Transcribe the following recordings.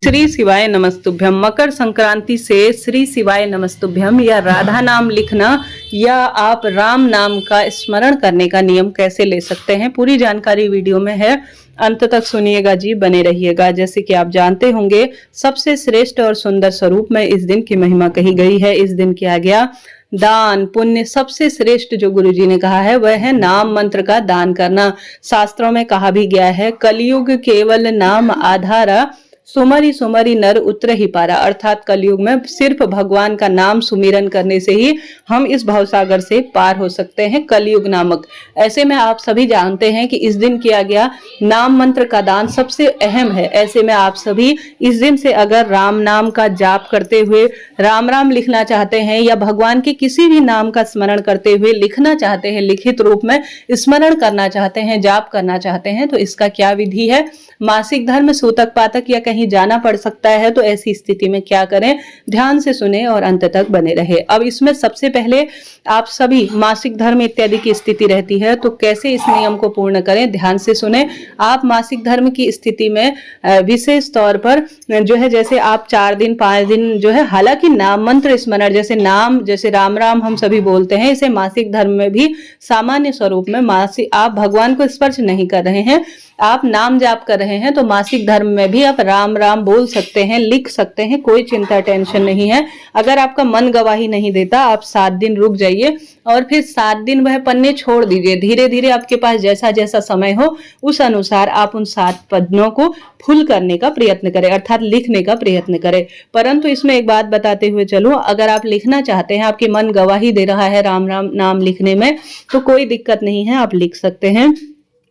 श्री शिवाय नमस्तुभ्यम। मकर संक्रांति से श्री शिवाय नमस्तुभ्यम या राधा नाम लिखना या आप राम नाम का स्मरण करने का नियम कैसे ले सकते हैं, पूरी जानकारी वीडियो में है, अंत तक सुनिएगा जी, बने रहिएगा। जैसे कि आप जानते होंगे, सबसे श्रेष्ठ और सुंदर स्वरूप में इस दिन की महिमा कही गई है। इस दिन किया गया दान पुण्य सबसे श्रेष्ठ जो गुरुजी ने कहा है वह है नाम मंत्र का दान करना। शास्त्रों में कहा भी गया है, कलयुग केवल नाम आधारा, सुमरी सुमरी नर उतर ही पारा। अर्थात कलयुग में सिर्फ भगवान का नाम सुमिरन करने से ही हम इस भवसागर से पार हो सकते हैं, कलयुग नामक। ऐसे में आप सभी जानते हैं कि इस दिन किया गया नाम मंत्र का दान सबसे अहम है। ऐसे में आप सभी इस दिन से अगर राम नाम का जाप करते हुए राम राम लिखना चाहते हैं या भगवान के किसी भी नाम का स्मरण करते हुए लिखना चाहते हैं, लिखित रूप में स्मरण करना चाहते हैं, जाप करना चाहते हैं, तो इसका क्या विधि है। मासिक धर्म, सूतक पातक या कहीं जाना पड़ सकता है, तो ऐसी स्थिति में क्या करें, ध्यान से सुने और अंत तक बने रहे। अब इसमें सबसे पहले आप सभी मासिक धर्म इत्यादि की स्थिति रहती है, तो कैसे इस नियम को पूर्ण करें, ध्यान से सुने। आप मासिक धर्म की स्थिति में विशेष तौर पर जो है, जैसे आप 4 दिन 5 दिन जो है, हालांकि नाम मंत्र स्मरण जैसे नाम, जैसे राम राम हम सभी बोलते हैं, इसे मासिक धर्म में भी सामान्य स्वरूप में मासिक आप भगवान को स्पर्श नहीं कर रहे हैं, आप नाम जाप कर रहे हैं, तो मासिक धर्म में भी आप राम राम बोल सकते हैं, लिख सकते हैं, कोई चिंता टेंशन नहीं है। अगर आपका मन गवाही नहीं देता, आप 7 दिन रुक जाइए और फिर 7 दिन वह पन्ने छोड़ दीजिए। धीरे धीरे आपके पास जैसा जैसा समय हो उस अनुसार आप उन 7 पन्नों को फुल करने का प्रयत्न करें, अर्थात लिखने का प्रयत्न करें। परंतु इसमें एक बात बताते हुए चलो, अगर आप लिखना चाहते हैं, आपके मन गवाही दे रहा है राम राम नाम लिखने में, तो कोई दिक्कत नहीं है, आप लिख सकते हैं।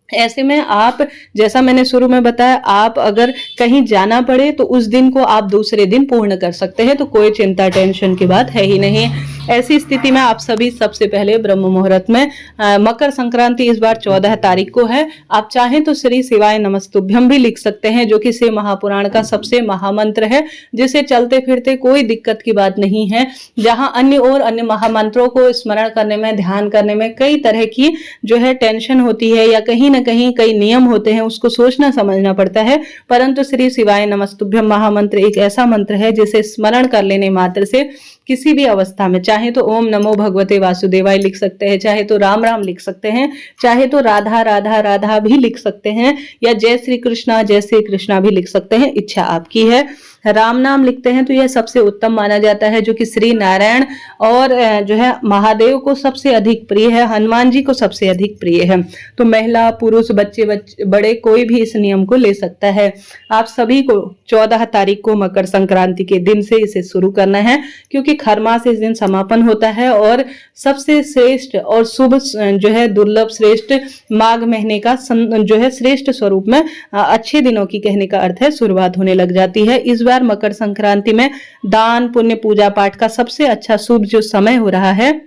ऐसे में आप, जैसा मैंने शुरू में बताया, आप अगर कहीं जाना पड़े तो उस दिन को आप दूसरे दिन पूर्ण कर सकते हैं, तो कोई चिंता टेंशन की बात है ही नहीं। ऐसी स्थिति में आप सभी सबसे पहले ब्रह्म मुहूर्त में, मकर संक्रांति इस बार 14 तारीख को है, आप चाहें तो श्री शिवाय नमस्तुभ्यम भी लिख सकते हैं, जो कि शिव महापुराण का सबसे महामंत्र है, जिसे चलते फिरते कोई दिक्कत की बात नहीं है। जहां अन्य महामंत्रों को स्मरण करने में, ध्यान करने में कई तरह की जो है टेंशन होती है, या कहीं न कहीं कई नियम होते हैं, उसको सोचना समझना पड़ता है। परंतु श्री शिवाय नमस्तुभ्यम महामंत्र एक ऐसा मंत्र है जिसे स्मरण कर लेने मात्र से किसी भी अवस्था में, चाहे तो ओम नमो भगवते वासुदेवाय लिख सकते हैं, चाहे तो राम राम लिख सकते हैं, चाहे तो राधा राधा राधा भी लिख सकते हैं, या जय श्री कृष्णा भी लिख सकते हैं, इच्छा आपकी है। राम नाम लिखते हैं तो यह सबसे उत्तम माना जाता है, जो कि श्री नारायण और जो है महादेव को सबसे अधिक प्रिय है, हनुमान जी को सबसे अधिक प्रिय है। तो महिला पुरुष बच्चे बड़े कोई भी इस नियम को ले सकता है। आप सभी को 14 तारीख को मकर संक्रांति के दिन से इसे शुरू करना है, क्योंकि खरमास इस दिन समापन होता है और सबसे श्रेष्ठ और शुभ जो है, दुर्लभ श्रेष्ठ माघ महीने का जो है श्रेष्ठ स्वरूप में अच्छे दिनों की, कहने का अर्थ है, शुरुआत होने लग जाती है। इस बार मकर संक्रांति में दान पुण्य पूजा पाठ का सबसे अच्छा शुभ जो समय हो रहा है,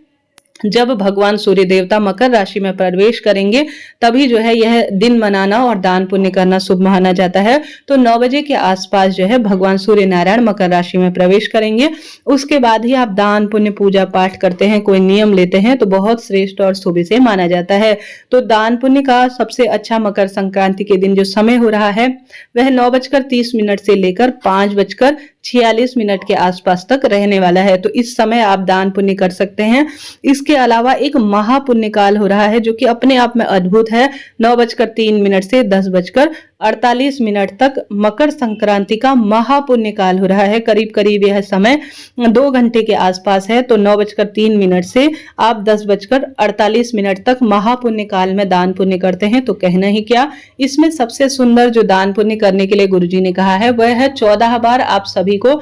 जब भगवान सूर्य देवता मकर राशि में प्रवेश करेंगे, तभी जो है यह दिन मनाना और दान पुण्य करना शुभ माना जाता है। तो 9 बजे के आसपास जो है भगवान सूर्य नारायण मकर राशि में प्रवेश करेंगे, उसके बाद ही आप दान पुण्य पूजा पाठ करते हैं, कोई नियम लेते हैं, तो बहुत श्रेष्ठ और शुभ से माना जाता है। तो दान पुण्य का सबसे अच्छा मकर संक्रांति के दिन जो समय हो रहा है, वह 9:30 से लेकर 5:46 के आसपास तक रहने वाला है। तो इस समय आप दान पुण्य कर सकते हैं। इसके अलावा एक महापुण्य काल हो रहा है, जो कि अपने आप में अद्भुत है। 9:03 से 10:48 तक मकर संक्रांति का महापुण्य काल हो रहा है। करीब करीब यह समय 2 घंटे के आसपास है। तो 9:03 से आप 10:48 तक महापुण्य काल में दान पुण्य करते हैं, तो कहना ही क्या। इसमें सबसे सुंदर जो दान पुण्य करने के लिए गुरुजी ने कहा है, वह है 14 बार आप सभी को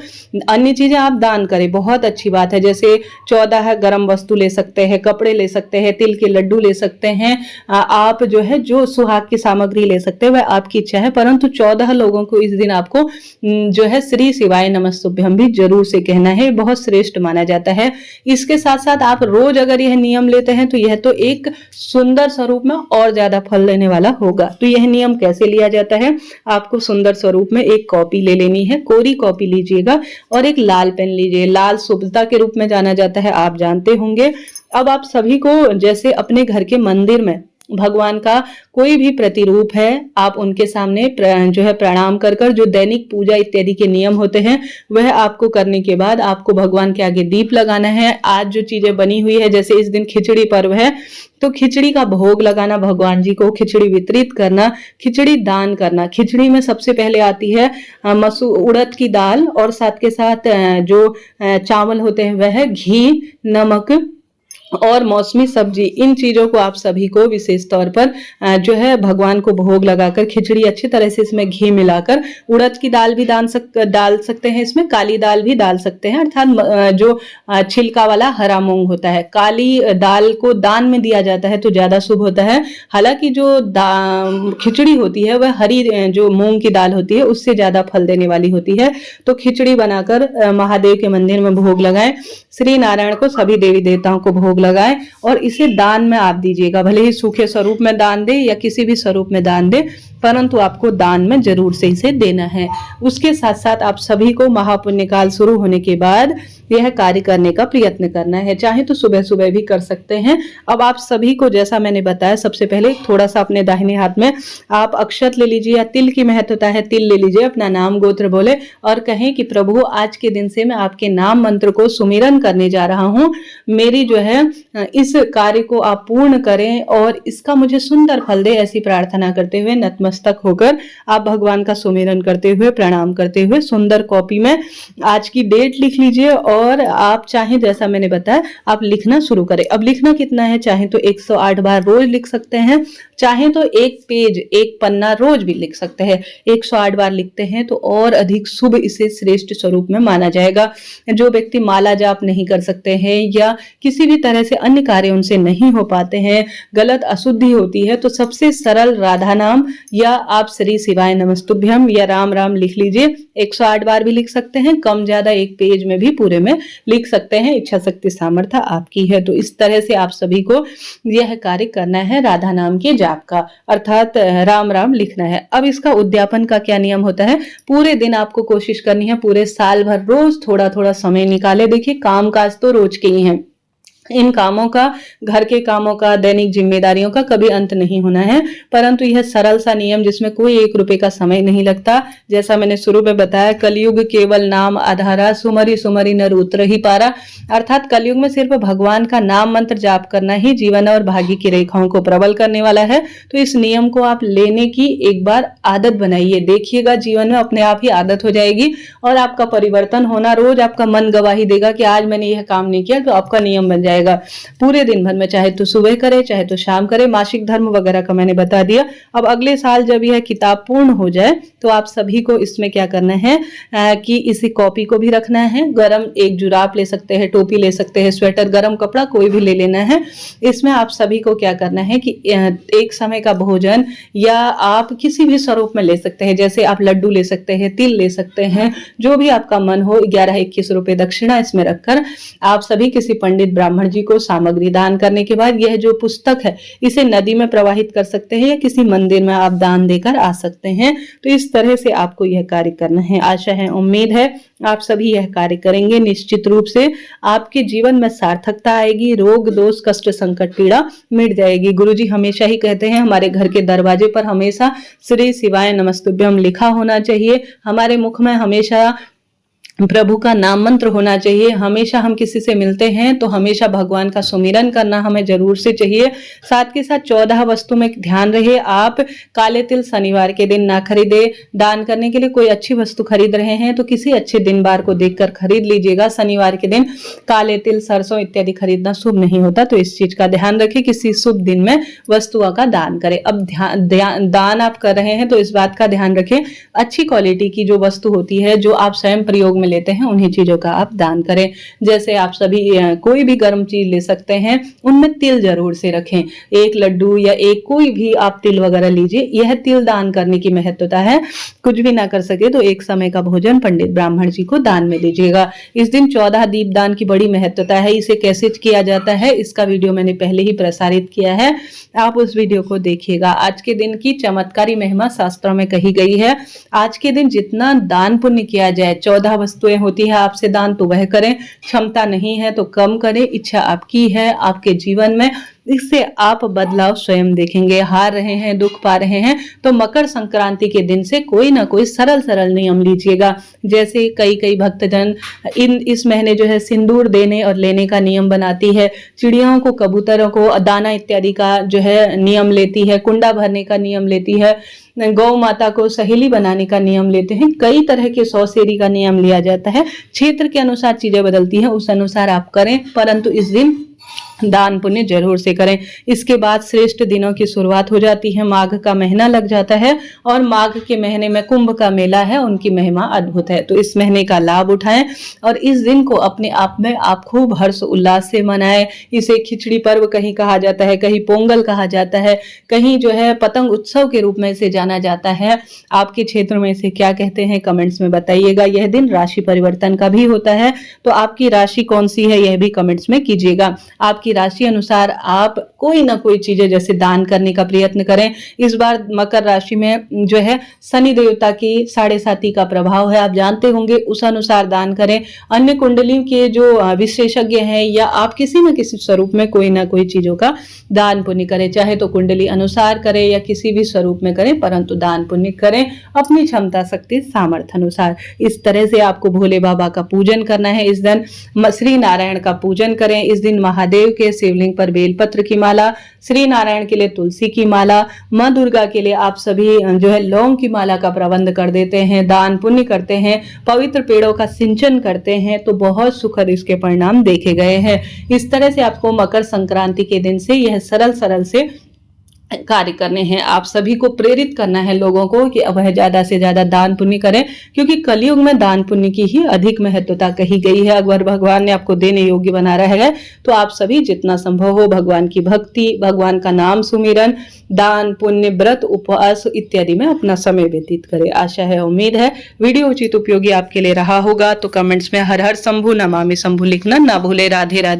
अन्य चीजें आप दान करें, बहुत अच्छी बात है। जैसे 14 गर्म वस्तु ले सकते हैं, कपड़े ले सकते हैं, तिल के लड्डू ले सकते हैं, आप जो है जो सुहाग की सामग्री ले सकते हैं, वह आपकी इच्छा है। परंतु 14 लोगों को इस दिन आपको जो है श्री शिवाय नमस्तुभ्यम भी जरूर से कहना है, बहुत श्रेष्ठ माना जाता है। इसके साथ साथ आप रोज अगर यह नियम लेते हैं, तो यह तो एक सुंदर स्वरूप में और ज्यादा फल देने वाला होगा। तो यह नियम कैसे लिया जाता है, आपको सुंदर स्वरूप में एक कॉपी ले लेनी है, कोरी कॉपी लीजिएगा, और एक लाल पेन लीजिए। लाल शुभता के रूप में जाना जाता है, आप जानते होंगे। अब आप सभी को जैसे अपने घर के मंदिर में भगवान का कोई भी प्रतिरूप है, आप उनके सामने जो है प्रणाम कर कर जो दैनिक पूजा इत्यादि के नियम होते हैं वह आपको करने के बाद आपको भगवान के आगे दीप लगाना है। आज जो चीजें बनी हुई है, जैसे इस दिन खिचड़ी पर्व है तो खिचड़ी का भोग लगाना भगवान जी को, खिचड़ी वितरित करना, खिचड़ी दान करना। खिचड़ी में सबसे पहले आती है उड़द की दाल और साथ के साथ जो चावल होते हैं वह घी, नमक और मौसमी सब्जी, इन चीजों को आप सभी को विशेष तौर पर जो है भगवान को भोग लगाकर खिचड़ी अच्छी तरह से इसमें घी मिलाकर, उड़द की दाल भी डाल सकते हैं, इसमें काली दाल भी डाल सकते हैं, अर्थात जो छिलका वाला हरा मूंग होता है। काली दाल को दान में दिया जाता है तो ज्यादा शुभ होता है। हालांकि जो खिचड़ी होती है वह हरी जो मूंग की दाल होती है उससे ज्यादा फल देने वाली होती है। तो खिचड़ी बनाकर महादेव के मंदिर में भोग लगाएं, श्री नारायण को, सभी देवी देवताओं को भोग लगाए और इसे दान में आप दीजिएगा। भले ही सूखे स्वरूप में दान दे या किसी भी स्वरूप में दान दे, परंतु आपको दान में जरूर से इसे देना है। उसके साथ साथ आप सभी को महापुण्य काल शुरू होने के बाद यह कार्य करने का प्रयत्न करना है। चाहे तो सुबह सुबह भी कर सकते हैं। अब आप सभी को जैसा मैंने बताया, सबसे पहले थोड़ा सा अपने दाहिने हाथ में आप अक्षत ले लीजिए या तिल की महत्वता है, तिल ले लीजिए, अपना नाम गोत्र बोले और कहें कि प्रभु आज के दिन से मैं आपके नाम मंत्र को सुमिरन करने जा रहा हूँ, मेरी जो है इस कार्य को आप पूर्ण करें और इसका मुझे सुंदर फल दे। ऐसी प्रार्थना करते हुए नतमस्तक होकर आप भगवान का सुमिरन करते हुए, प्रणाम करते हुए सुंदर कॉपी में आज की डेट लिख लीजिए और आप चाहें जैसा मैंने बताया आप लिखना शुरू करें। अब लिखना कितना है, चाहे तो 108 बार रोज लिख सकते हैं, चाहे तो एक पेज, एक पन्ना रोज भी लिख सकते हैं। 108 बार लिखते हैं तो और अधिक शुभ, इसे श्रेष्ठ स्वरूप में माना जाएगा। जो व्यक्ति माला जाप नहीं कर सकते हैं या किसी भी तरह से अन्य कार्य उनसे नहीं हो पाते हैं, गलत अशुद्धि होती है, तो सबसे सरल राधा नाम या आप श्री शिवाय नमस्तुभ्यम या राम राम लिख लीजिए। 108 बार भी लिख सकते हैं, कम ज्यादा एक पेज में भी पूरे में लिख सकते हैं, इच्छा शक्ति सामर्थ्य आपकी है। तो इस तरह से आप सभी को यह कार्य करना है राधा नाम के जाप का, अर्थात राम राम लिखना है। अब इसका उद्यापन का क्या नियम होता है, पूरे दिन आपको कोशिश करनी है, पूरे साल भर रोज थोड़ा थोड़ा समय निकाले। देखिए काम काज तो रोज के ही हैं, इन कामों का, घर के कामों का, दैनिक जिम्मेदारियों का कभी अंत नहीं होना है, परंतु यह सरल सा नियम जिसमें कोई 1 रुपए का समय नहीं लगता। जैसा मैंने शुरू में बताया, कलयुग केवल नाम आधारा, सुमरी सुमरी नर उतर ही पारा, अर्थात कलयुग में सिर्फ भगवान का नाम मंत्र जाप करना ही जीवन और भाग्य की रेखाओं को प्रबल करने वाला है। तो इस नियम को आप लेने की एक बार आदत बनाइए, देखिएगा जीवन में अपने आप ही आदत हो जाएगी और आपका परिवर्तन होना, रोज आपका मन गवाही देगा कि आज मैंने यह काम नहीं किया, तो आपका नियम बन जाएगा। पूरे दिन भर में, चाहे तो सुबह करे चाहे तो शाम करे। मासिक धर्म वगैरह का मैंने बता दिया। अब अगले साल जब यह किताब पूर्ण हो जाए तो आप सभी को इसमें क्या करना है कि इसी कॉपी को भी रखना है। गरम एक जुराब ले सकते हैं, टोपी ले सकते हैं, स्वेटर, गरम कपड़ा कोई भी ले लेना है। इसमें आप सभी को क्या करना है कि एक समय का भोजन या आप किसी भी स्वरूप में ले सकते हैं, जैसे आप लड्डू ले सकते हैं, तिल ले सकते हैं, जो भी आपका मन हो। 11-21 रुपए दक्षिणा इसमें रखकर आप सभी किसी पंडित ब्राह्मण जी को सामग्री दान करने के बाद यह जो पुस्तक है इसे नदी में प्रवाहित कर सकते हैं या किसी मंदिर में आप दान देकर आ सकते हैं। तो इस तरह से आपको यह कार्य करना है। आशा है, उम्मीद है आप सभी यह कार्य करेंगे। निश्चित रूप से आपके जीवन में सार्थकता आएगी, रोग दोष कष्ट संकट पीड़ा मिट जाएगी। गुरुजी हमेशा ही कहते हैं हमारे घर के दरवाजे पर हमेशा श्री शिवाय नमस्तुभ्यम लिखा होना चाहिए, हमारे मुख में हमेशा प्रभु का नाम मंत्र होना चाहिए। हमेशा हम किसी से मिलते हैं तो हमेशा भगवान का सुमिरन करना हमें जरूर से चाहिए। साथ के साथ 14 वस्तु में ध्यान रहे, आप काले तिल शनिवार के दिन ना खरीदे। दान करने के लिए कोई अच्छी वस्तु खरीद रहे हैं तो किसी अच्छे दिन बार को देखकर खरीद लीजिएगा। शनिवार के दिन काले तिल, सरसों इत्यादि खरीदना शुभ नहीं होता, तो इस चीज का ध्यान रखें। किसी शुभ दिन में वस्तुओं का दान करें। अब दान आप कर रहे हैं तो इस बात का ध्यान रखें, अच्छी क्वालिटी की जो वस्तु होती है, जो आप स्वयं प्रयोग में लेते हैं, उन्हीं चीजों का आप दान करें। जैसे आप सभी कोई भी गर्म चीज ले सकते हैं, उनमें तिल जरूर से रखें। एक लड्डू या एक कोई भी आप तिल वगैरह लीजिए। यह तिल दान करने की महत्वता है। कुछ भी ना कर सके तो एक समय का भोजन पंडित ब्राह्मण जी को दान में दीजिएगा। इस दिन 14 दीप दान की बड़ी महत्वता है। इसे कैसे किया जाता है इसका वीडियो मैंने पहले ही प्रसारित किया है, आप उस वीडियो को देखिएगा। आज के दिन की चमत्कारी महिमा शास्त्रों में कही गई है। आज के दिन जितना दान पुण्य किया जाए, 14 वस्तुएं होती है आपसे दान तो वह करें, क्षमता नहीं है तो कम करें। इच्छा आपकी है, आपके जीवन में इससे आप बदलाव स्वयं देखेंगे। हार रहे हैं, दुख पा रहे हैं, तो मकर संक्रांति के दिन से कोई ना कोई सरल सरल नियम लीजिएगा। जैसे कई भक्तजन इस महीने जो है सिंदूर देने और लेने का नियम बनाती है, चिड़ियों को, कबूतरों को दाना इत्यादि का जो है नियम लेती है, कुंडा भरने का नियम लेती है, गौ माता को सहेली बनाने का नियम लेते हैं। कई तरह के सौसेरी का नियम लिया जाता है। क्षेत्र के अनुसार चीजें बदलती हैं, उस अनुसार आप करें, परंतु इस दिन दान पुण्य जरूर से करें। इसके बाद श्रेष्ठ दिनों की शुरुआत हो जाती है। माघ का महीना लग जाता है और माघ के महीने में कुंभ का मेला है, उनकी महिमा अद्भुत है। तो इस महीने का लाभ उठाएं और इस दिन को अपने आप में आप खूब हर्ष उल्लास से मनाएं। इसे खिचड़ी पर्व कहीं कहा जाता है, कहीं पोंगल कहा जाता है, कहीं जो है पतंग उत्सव के रूप में इसे जाना जाता है। आपके क्षेत्र में इसे क्या कहते हैं, कमेंट्स में बताइएगा। यह दिन राशि परिवर्तन का भी होता है, तो आपकी राशि कौन सी है यह भी कमेंट्स में कीजिएगा। आपकी राशि अनुसार आप कोई ना कोई चीजें जैसे दान करने का प्रयत्न करें। इस बार मकर राशि में जो है शनि देवता की 7.5 का प्रभाव है, आप जानते होंगे, उस अनुसार दान करें। अन्य कुंडली के जो विशेषज्ञ हैं या आप किसी न किसी स्वरूप में कोई ना कोई चीजों का दान पुण्य करें, चाहे तो कुंडली अनुसार करें या किसी भी स्वरूप में करें, परंतु दान पुण्य करें अपनी क्षमता शक्ति सामर्थ्य अनुसार। इस तरह से आपको भोले बाबा का पूजन करना है। इस दिन श्री नारायण का पूजन करें। इस दिन महादेव के शिवलिंग पर बेलपत्र की माला, श्री नारायण के लिए तुलसी की माला, माँ दुर्गा के लिए आप सभी जो है लौंग की माला का प्रबंध कर देते हैं, दान पुण्य करते हैं, पवित्र पेड़ों का सिंचन करते हैं, तो बहुत सुखद इसके परिणाम देखे गए हैं। इस तरह से आपको मकर संक्रांति के दिन से यह सरल से कार्य करने हैं। आप सभी को प्रेरित करना है लोगों को कि वह ज्यादा से ज्यादा दान पुण्य करें, क्योंकि कलयुग में दान पुण्य की ही अधिक महत्वता कही गई है। अगर भगवान ने आपको देने योग्य बना रहा है तो आप सभी जितना संभव हो भगवान की भक्ति, भगवान का नाम सुमिरन, दान पुण्य, व्रत, उपवास इत्यादि में अपना समय व्यतीत करें। आशा है, उम्मीद है वीडियो उचित उपयोगी आपके लिए रहा होगा। तो कमेंट्स में हर हर शंभु नमामि शंभु लिखना ना भूले। राधे राधे।